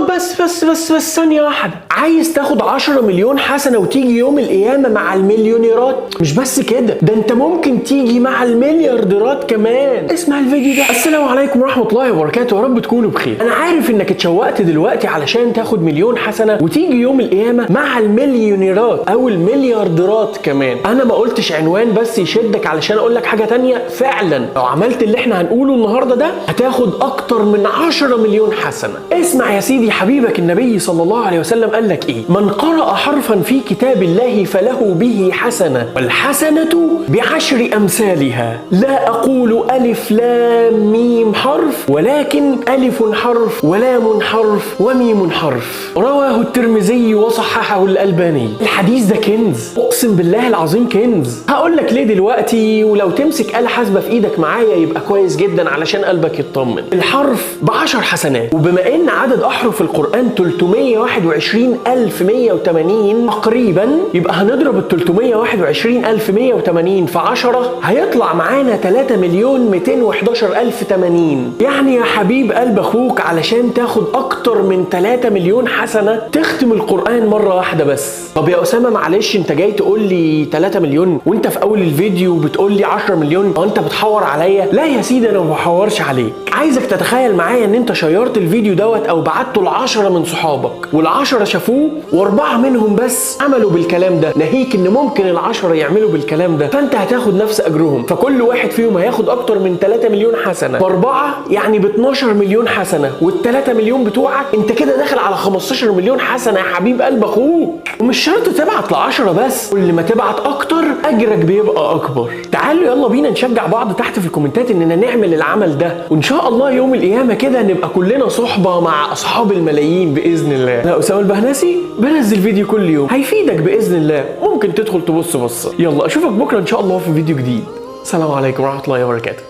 بس ثانية واحدة، عايز تاخد 10 مليون حسنة وتيجي يوم القيامة مع المليونيرات؟ مش بس كده، ده انت ممكن تيجي مع المليارديرات كمان. اسمع الفيديو ده. السلام عليكم ورحمة الله وبركاته، يا رب تكونوا بخير. انا عارف انك اتشوقت دلوقتي علشان تاخد مليون حسنة وتيجي يوم القيامة مع المليونيرات او المليارديرات كمان. انا ما قلتش عنوان بس يشدك علشان اقول لك حاجة تانية. فعلا لو عملت اللي احنا هنقوله النهاردة ده هتاخد اكتر من 10 مليون حسنة. اسمع يا سيدي، حبيبك النبي صلى الله عليه وسلم قال لك ايه؟ من قرأ حرفا في كتاب الله فله به حسنة، والحسنة ب10 أمثالها. لا أقول ألف لام ميم حرف، ولكن ألف حرف ولام حرف وميم حرف. رواه الترمذي وصححه الألباني. الحديث ده كنز، أقسم بالله العظيم كنز. هقول لك ليه دلوقتي، ولو تمسك آلة حاسبة في إيدك معايا يبقى كويس جدا علشان قلبك يطمن. الحرف ب10 حسنات، وبما إن عدد أحرف القرآن 321,180 تقريبا، يبقى هنضرب ال 321,180 في 10 هيطلع معانا 3,211,080. يعني يا حبيب قلب اخوك، علشان تاخد اكتر من 3 مليون حسنة تختم القرآن مرة واحدة بس. طب يا أسامة معلش، انت جاي تقول لي 3 مليون وانت في اول الفيديو بتقول لي 10 مليون، هو انت بتحور عليا؟ لا يا سيدي، انا ما بحورش عليك. عايزك تتخيل معايا ان انت شيرت الفيديو دوت او بعته ل10 من صحابك، وال10 شافوه و4 منهم بس عملوا بالكلام ده، ناهيك ان ممكن ال10 يعملوا بالكلام ده، فانت هتاخد نفس اجرهم. فكل واحد فيهم هياخد اكتر من 3 مليون حسنة، ب4 يعني ب12 مليون حسنة، وال3 مليون بتوعك انت كده داخل على 15 مليون حسنة يا حبيب قلب اخوك. ومش شرط تبعت ل10 بس، كل ما تبعت اكتر اجرك بيبقى اكبر. تعالوا يلا بينا نشجع بعض تحت في الكومنتات اننا نعمل العمل ده، وان شاء الله يوم القيامة كده نبقى كلنا صحبة مع اصحاب الملايين باذن الله. انا اسامة البهناسي، بنزل فيديو كل يوم هيفيدك باذن الله، ممكن تدخل تبص بصة. يلا اشوفك بكرة ان شاء الله في فيديو جديد. السلام عليكم ورحمة الله وبركاته.